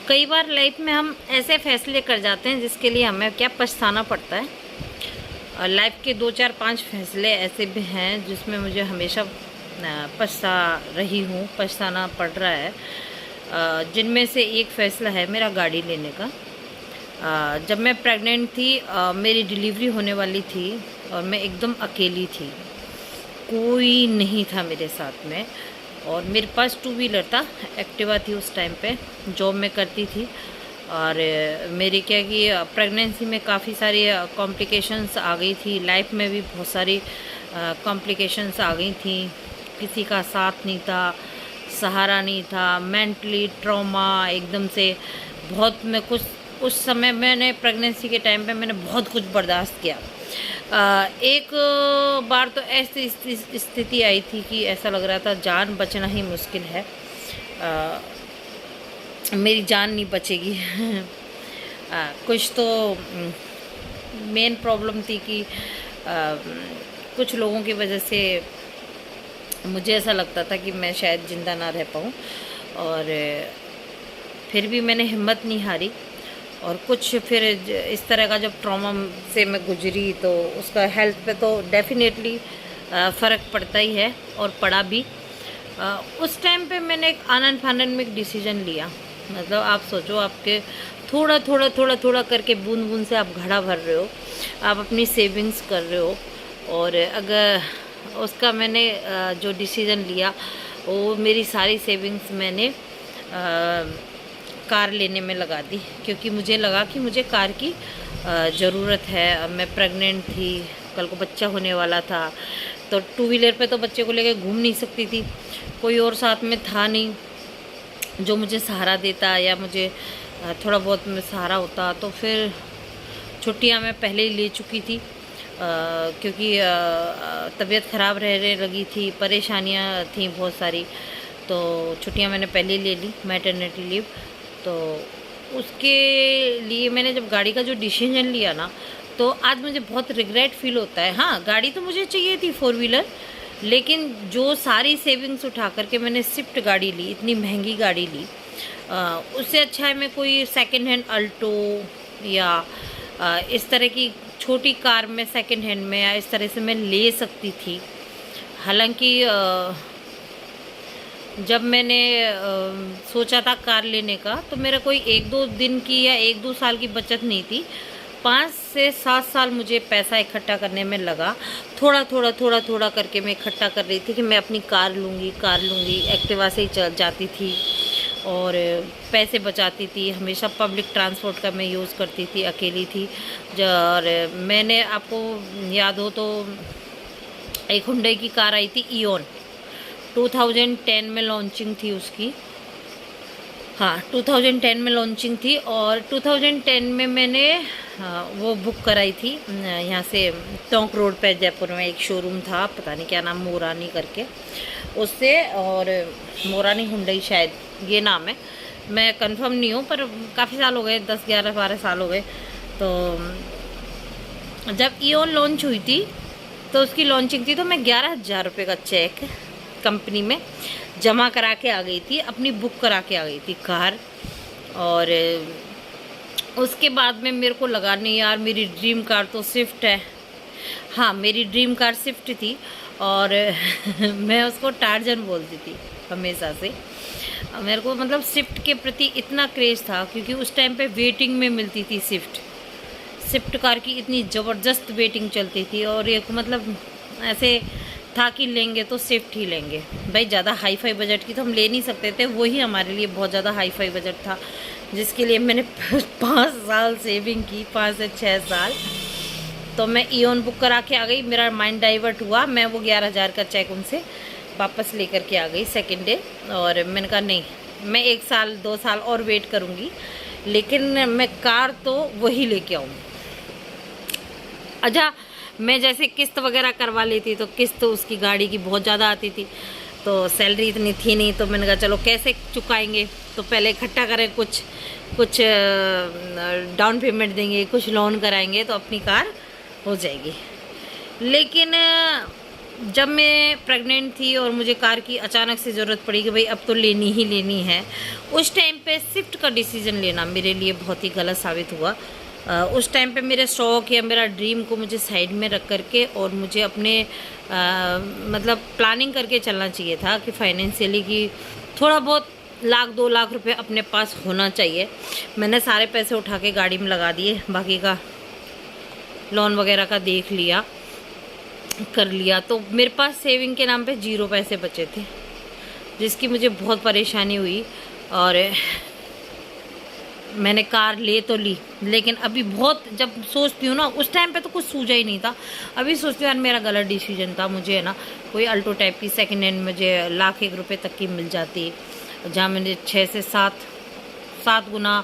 कई बार लाइफ में हम ऐसे फैसले कर जाते हैं जिसके लिए हमें क्या पछताना पड़ता है। और लाइफ के 2 4 5 फैसले ऐसे भी हैं जिसमें मुझे हमेशा पछता रही हूँ, पछताना पड़ रहा है। जिनमें से एक फ़ैसला है मेरा गाड़ी लेने का। जब मैं प्रेग्नेंट थी, मेरी डिलीवरी होने वाली थी और मैं एकदम अकेली थी, कोई नहीं था मेरे साथ में। और मेरे पास 2 व्हीलर था, एक्टिवा थी उस टाइम पे, जॉब में करती थी। और मेरी क्या कि प्रेगनेंसी में काफ़ी सारी कॉम्प्लिकेशंस आ गई थी, लाइफ में भी बहुत सारी कॉम्प्लिकेशंस आ गई थी। किसी का साथ नहीं था, सहारा नहीं था, मेंटली ट्रॉमा एकदम से बहुत। मैं कुछ उस समय मैंने प्रेगनेंसी के टाइम पे मैंने बहुत कुछ बर्दाश्त किया। एक बार तो ऐसी स्थिति आई थी कि ऐसा लग रहा था जान बचना ही मुश्किल है, मेरी जान नहीं बचेगी। कुछ तो मेन प्रॉब्लम थी कि कुछ लोगों की वजह से मुझे ऐसा लगता था कि मैं शायद ज़िंदा ना रह पाऊँ। और फिर भी मैंने हिम्मत नहीं हारी। और कुछ फिर इस तरह का जब ट्रॉमा से मैं गुजरी तो उसका हेल्थ पे तो डेफिनेटली फ़र्क पड़ता ही है, और पड़ा भी। उस टाइम पे मैंने एक आनन फानन में एक डिसीजन लिया। मतलब आप सोचो, आपके थोड़ा थोड़ा थोड़ा थोड़ा करके बूंद बूंद से आप घड़ा भर रहे हो, आप अपनी सेविंग्स कर रहे हो। और अगर उसका मैंने जो डिसीज़न लिया, वो मेरी सारी सेविंग्स मैंने कार लेने में लगा दी, क्योंकि मुझे लगा कि मुझे कार की ज़रूरत है। मैं प्रेग्नेंट थी, कल को बच्चा होने वाला था, तो 2 व्हीलर पे तो बच्चे को लेकर घूम नहीं सकती थी, कोई और साथ में था नहीं जो मुझे सहारा देता या मुझे थोड़ा बहुत में सहारा होता। तो फिर छुट्टियां मैं पहले ही ले चुकी थी, क्योंकि तबीयत ख़राब रहने लगी थी, परेशानियां थी बहुत सारी। तो छुट्टियां मैंने पहले ही ले ली, मैटरनिटी लीव। तो उसके लिए मैंने जब गाड़ी का जो डिसीजन लिया ना, तो आज मुझे बहुत रिग्रेट फील होता है। हाँ, गाड़ी तो मुझे चाहिए थी 4 व्हीलर, लेकिन जो सारी सेविंग्स उठा करके मैंने स्विफ्ट गाड़ी ली, इतनी महंगी गाड़ी ली, उससे अच्छा है मैं कोई सेकंड हैंड अल्टो या इस तरह की छोटी कार में सेकंड हैंड में या इस तरह से मैं ले सकती थी। हालांकि जब मैंने सोचा था कार लेने का, तो मेरा कोई 1-2 दिन की या 1-2 साल की बचत नहीं थी, 5 से 7 साल मुझे पैसा इकट्ठा करने में लगा। थोड़ा थोड़ा करके मैं इकट्ठा कर रही थी कि मैं अपनी कार लूँगी। एक्टिवा से ही चल जाती थी और पैसे बचाती थी। हमेशा पब्लिक ट्रांसपोर्ट का मैं यूज़ करती थी, अकेली थी। और मैंने, आपको याद हो तो, एक हुंडई की कार आई थी ईओन, 2010 में लॉन्चिंग थी उसकी। हाँ, 2010 में लॉन्चिंग थी। और 2010 में मैंने वो बुक कराई थी यहाँ से टोंक रोड पे जयपुर में एक शोरूम था, पता नहीं क्या नाम, मोरानी करके, उससे। और मोरानी हुंडई शायद ये नाम है, मैं कंफर्म नहीं हूँ, पर काफ़ी साल हो गए, 10 11 12 साल हो गए। तो जब ईओन लॉन्च हुई थी तो उसकी लॉन्चिंग थी, तो मैं 11,000 रुपये का चेक कंपनी में जमा करा के आ गई थी, अपनी बुक करा के आ गई थी कार। और उसके बाद में मेरे को लगा नहीं यार, मेरी ड्रीम कार तो स्विफ्ट है। हाँ, मेरी ड्रीम कार स्विफ्ट थी और मैं उसको टार्जन बोलती थी हमेशा से। मेरे को मतलब स्विफ्ट के प्रति इतना क्रेज़ था, क्योंकि उस टाइम पे वेटिंग में मिलती थी स्विफ्ट कार की, इतनी ज़बरदस्त वेटिंग चलती थी। और एक मतलब ऐसे था कि लेंगे तो स्विफ्ट ही लेंगे भाई, ज़्यादा हाई फाई बजट की तो हम ले नहीं सकते थे, वही हमारे लिए बहुत ज़्यादा हाई फाई बजट था, जिसके लिए मैंने 5 साल सेविंग की, 5 से 6 साल। तो मैं ईओन बुक करा के आ गई, मेरा माइंड डाइवर्ट हुआ, मैं वो 11,000 का चेक उनसे वापस लेकर के आ गई सेकेंड डे। और मैंने कहा नहीं, मैं 1 साल 2 साल और वेट करूँगी, लेकिन मैं कार तो वही लेके आऊँगी। अच्छा, मैं जैसे किस्त वगैरह करवा लेती तो किस्त तो उसकी गाड़ी की बहुत ज़्यादा आती थी, तो सैलरी इतनी थी नहीं, तो मैंने कहा चलो कैसे चुकाएंगे, तो पहले इकट्ठा करें, कुछ डाउन पेमेंट देंगे, कुछ लोन कराएंगे तो अपनी कार हो जाएगी। लेकिन जब मैं प्रेग्नेंट थी और मुझे कार की अचानक से ज़रूरत पड़ी कि भाई अब तो लेनी ही लेनी है, उस टाइम पे स्विफ्ट का डिसीज़न लेना मेरे लिए बहुत ही गलत साबित हुआ। उस टाइम पे मेरे शौक़ या मेरा ड्रीम को मुझे साइड में रख करके और मुझे अपने मतलब प्लानिंग करके चलना चाहिए था कि फाइनेंशियली कि थोड़ा बहुत 1-2 लाख रुपए अपने पास होना चाहिए। मैंने सारे पैसे उठा के गाड़ी में लगा दिए, बाकी का लोन वगैरह का देख लिया, कर लिया। तो मेरे पास सेविंग के नाम पे 0 पैसे बचे थे, जिसकी मुझे बहुत परेशानी हुई। और मैंने कार ले तो ली, लेकिन अभी बहुत जब सोचती हूँ ना, उस टाइम पे तो कुछ सूझा ही नहीं था। अभी सोचती हूँ यार मेरा गलत डिसीजन था, मुझे है ना कोई अल्टो टाइप की सेकेंड हैंड मुझे 1 लाख रुपए तक की मिल जाती, जहाँ मैंने 6 से 7 गुना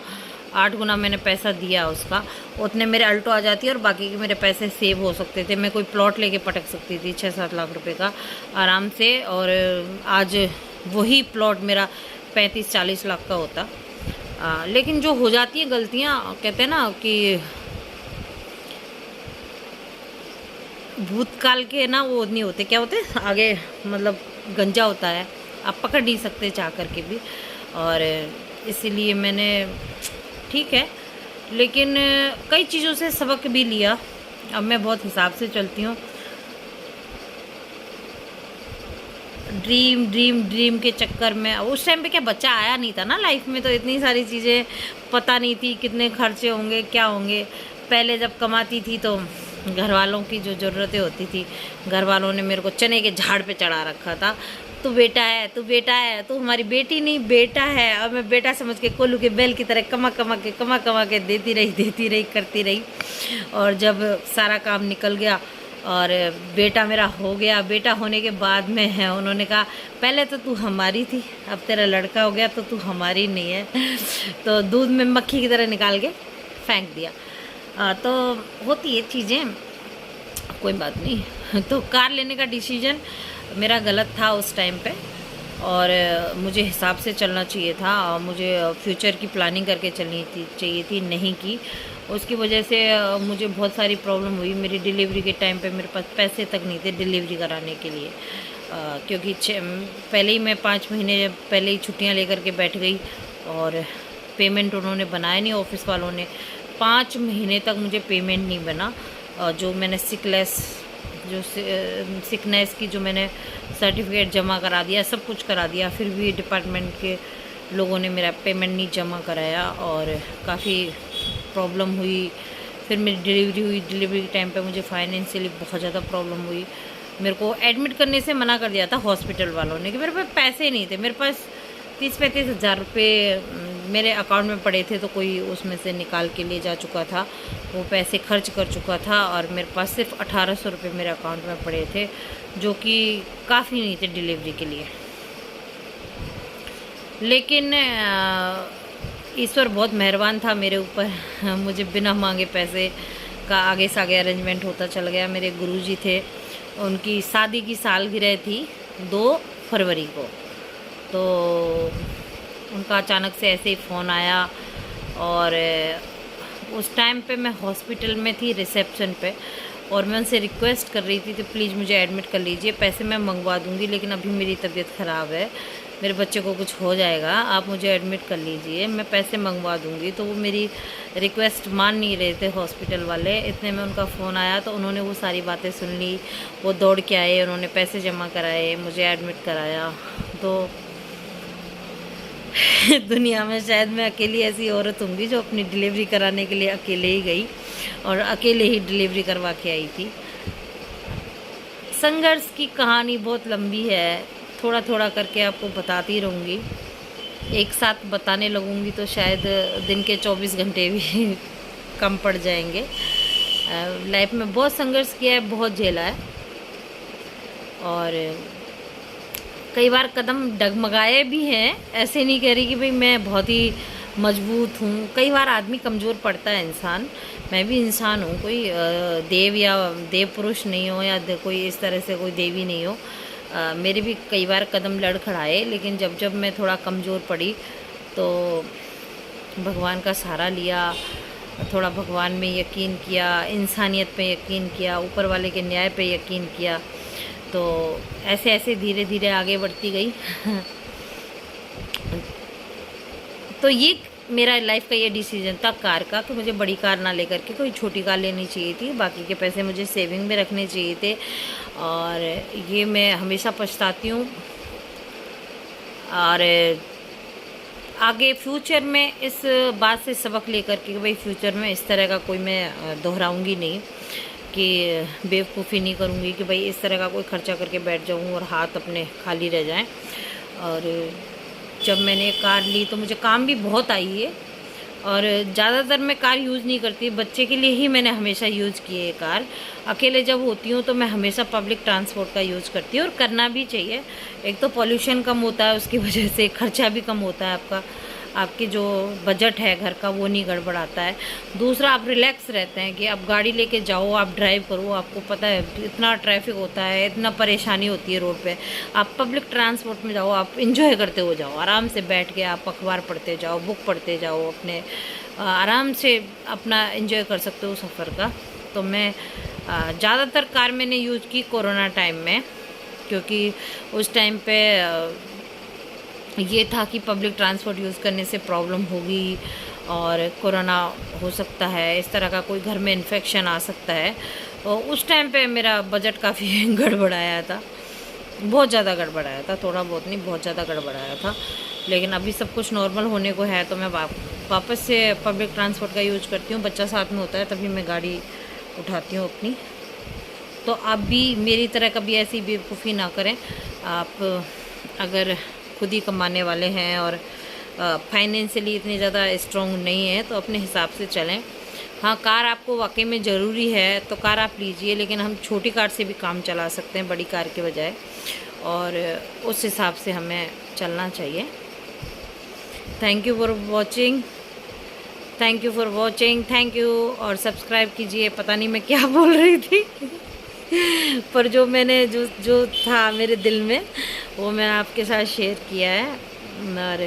8 गुना मैंने पैसा दिया उसका, उतने मेरे अल्टो आ जाती है और बाकी के मेरे पैसे सेव हो सकते थे। मैं कोई प्लॉट लेके पटक सकती थी 6-7 लाख रुपए का आराम से, और आज वही प्लॉट मेरा 35-40 लाख का होता। लेकिन जो हो जाती है गलतियाँ, कहते हैं ना कि भूतकाल के ना वो नहीं होते, क्या होते आगे, मतलब गंजा होता है, आप पकड़ नहीं सकते चाह करके भी। और इसीलिए मैंने, ठीक है, लेकिन कई चीज़ों से सबक भी लिया। अब मैं बहुत हिसाब से चलती हूँ। ड्रीम के चक्कर में, उस टाइम पे क्या बच्चा आया नहीं था ना लाइफ में, तो इतनी सारी चीज़ें पता नहीं थी, कितने खर्चे होंगे, क्या होंगे। पहले जब कमाती थी तो घर वालों की जो ज़रूरतें होती थी, घर वालों ने मेरे को चने के झाड़ पे चढ़ा रखा था, तू बेटा है, तू बेटा है, तू हमारी बेटी नहीं बेटा है। और मैं बेटा समझ के कोल्लू के बैल की तरह कमा कमा के देती रही, करती रही। और जब सारा काम निकल गया और बेटा मेरा हो गया, बेटा होने के बाद में है उन्होंने कहा पहले तो तू हमारी थी, अब तेरा लड़का हो गया तो तू हमारी नहीं है। तो दूध में मक्खी की तरह निकाल के फेंक दिया। तो होती है चीज़ें, कोई बात नहीं। तो कार लेने का डिसीजन मेरा गलत था उस टाइम पे, और मुझे हिसाब से चलना चाहिए था, और मुझे फ्यूचर की प्लानिंग करके चलनी चाहिए थी, नहीं की। उसकी वजह से मुझे बहुत सारी प्रॉब्लम हुई। मेरी डिलीवरी के टाइम पे मेरे पास पैसे तक नहीं थे डिलीवरी कराने के लिए, क्योंकि पहले ही मैं 5 महीने पहले ही छुट्टियां लेकर के बैठ गई, और पेमेंट उन्होंने बनाया नहीं, ऑफिस वालों ने। 5 महीने तक मुझे पेमेंट नहीं बना। जो मैंने सिकनेस की जो मैंने सर्टिफिकेट जमा करा दिया, सब कुछ करा दिया, फिर भी डिपार्टमेंट के लोगों ने मेरा पेमेंट नहीं जमा कराया, और काफ़ी प्रॉब्लम हुई। फिर मेरी डिलीवरी हुई, डिलीवरी के टाइम पे मुझे फाइनेंशियली बहुत ज़्यादा प्रॉब्लम हुई। मेरे को एडमिट करने से मना कर दिया था हॉस्पिटल वालों ने कि मेरे पास पैसे नहीं थे। मेरे पास 30-35 हज़ार रुपये मेरे अकाउंट में पड़े थे, तो कोई उसमें से निकाल के ले जा चुका था, वो पैसे खर्च कर चुका था, और मेरे पास सिर्फ 1800 रुपये मेरे अकाउंट में पड़े थे, जो कि काफ़ी नहीं थे डिलीवरी के लिए। लेकिन ईश्वर बहुत मेहरबान था मेरे ऊपर। मुझे बिना मांगे पैसे का आगे से आगे अरेंजमेंट होता चल गया। मेरे गुरुजी थे, उनकी शादी की सालगिरह थी 2 फरवरी को, तो उनका अचानक से ऐसे ही फ़ोन आया, और उस टाइम पे मैं हॉस्पिटल में थी रिसेप्शन पे, और मैं उनसे रिक्वेस्ट कर रही थी तो प्लीज़ मुझे एडमिट कर लीजिए, पैसे मैं मंगवा दूंगी, लेकिन अभी मेरी तबीयत ख़राब है, मेरे बच्चे को कुछ हो जाएगा, आप मुझे एडमिट कर लीजिए, मैं पैसे मंगवा दूंगी। तो वो मेरी रिक्वेस्ट मान नहीं रहे थे हॉस्पिटल वाले। इतने में उनका फ़ोन आया, तो उन्होंने वो सारी बातें सुन ली, वो दौड़ के आए, उन्होंने पैसे जमा कराए, मुझे एडमिट कराया। तो दुनिया में शायद मैं अकेली ऐसी औरत होंगी जो अपनी डिलीवरी कराने के लिए अकेले ही गई और अकेले ही डिलीवरी करवा के आई थी। संघर्ष की कहानी बहुत लंबी है, थोड़ा थोड़ा करके आपको बताती रहूँगी। एक साथ बताने लगूँगी तो शायद दिन के 24 घंटे भी कम पड़ जाएंगे। लाइफ में बहुत संघर्ष किया है, बहुत झेला है, और कई बार कदम डगमगाए भी हैं। ऐसे नहीं कह रही कि भाई मैं बहुत ही मजबूत हूँ। कई बार आदमी कमज़ोर पड़ता है इंसान। मैं भी इंसान हूँ, कोई देव या देव पुरुष नहीं हो, या कोई इस तरह से कोई देवी नहीं हो। मेरे भी कई बार कदम लड़खड़ाए, लेकिन जब जब मैं थोड़ा कमज़ोर पड़ी तो भगवान का सहारा लिया, थोड़ा भगवान में यकीन किया, इंसानियत पे यकीन किया, ऊपर वाले के न्याय पे यकीन किया, तो ऐसे ऐसे धीरे धीरे आगे बढ़ती गई। तो ये मेरा लाइफ का ये डिसीजन था कार का, कि मुझे बड़ी कार ना लेकर के कोई छोटी कार लेनी चाहिए थी। बाकी के पैसे मुझे सेविंग में रखने चाहिए थे, और ये मैं हमेशा पछताती हूँ। और आगे फ्यूचर में इस बात से सबक लेकर के भाई फ्यूचर में इस तरह का कोई मैं दोहराऊंगी नहीं, कि बेवकूफ़ी नहीं करूँगी कि भाई इस तरह का कोई खर्चा करके बैठ जाऊँ और हाथ अपने खाली रह जाएं। और जब मैंने कार ली तो मुझे काम भी बहुत आई है, और ज़्यादातर मैं कार यूज़ नहीं करती, बच्चे के लिए ही मैंने हमेशा यूज़ की है कार। अकेले जब होती हूँ तो मैं हमेशा पब्लिक ट्रांसपोर्ट का यूज़ करती हूँ, और करना भी चाहिए। एक तो पॉल्यूशन कम होता है, उसकी वजह से खर्चा भी कम होता है, आपके जो बजट है घर का वो नहीं गड़बड़ाता है। दूसरा, आप रिलैक्स रहते हैं कि आप गाड़ी लेके जाओ, आप ड्राइव करो, आपको पता है इतना ट्रैफिक होता है, इतना परेशानी होती है रोड पे। आप पब्लिक ट्रांसपोर्ट में जाओ, आप इंजॉय करते हो जाओ, आराम से बैठ के आप अखबार पढ़ते जाओ, बुक पढ़ते जाओ, अपने आराम से अपना इंजॉय कर सकते हो सफ़र का। तो मैं ज़्यादातर कार मैंने यूज़ की कोरोना टाइम में, क्योंकि उस टाइम पे ये था कि पब्लिक ट्रांसपोर्ट यूज़ करने से प्रॉब्लम होगी और कोरोना हो सकता है, इस तरह का कोई घर में इन्फेक्शन आ सकता है। तो उस टाइम पे मेरा बजट काफ़ी गड़बड़ाया था, बहुत ज़्यादा गड़बड़ाया था, थोड़ा बहुत नहीं बहुत ज़्यादा गड़बड़ाया था। लेकिन अभी सब कुछ नॉर्मल होने को है, तो मैं वापस से पब्लिक ट्रांसपोर्ट का यूज करती हूँ। बच्चा साथ में होता है तभी मैं गाड़ी उठाती हूँ अपनी। तो आप भी मेरी तरह कभी ऐसी बेवकूफ़ी ना करें। आप अगर खुद ही कमाने वाले हैं और फाइनेंशियली इतने ज़्यादा स्ट्रॉन्ग नहीं है तो अपने हिसाब से चलें। हाँ, कार आपको वाकई में ज़रूरी है तो कार आप लीजिए, लेकिन हम छोटी कार से भी काम चला सकते हैं बड़ी कार के बजाय, और उस हिसाब से हमें चलना चाहिए। Thank you for watching, thank you for watching, thank you. और सब्सक्राइब कीजिए। पता नहीं मैं क्या बोल रही थी पर जो मैंने जो था मेरे दिल में वो मैं आपके साथ शेयर किया है। और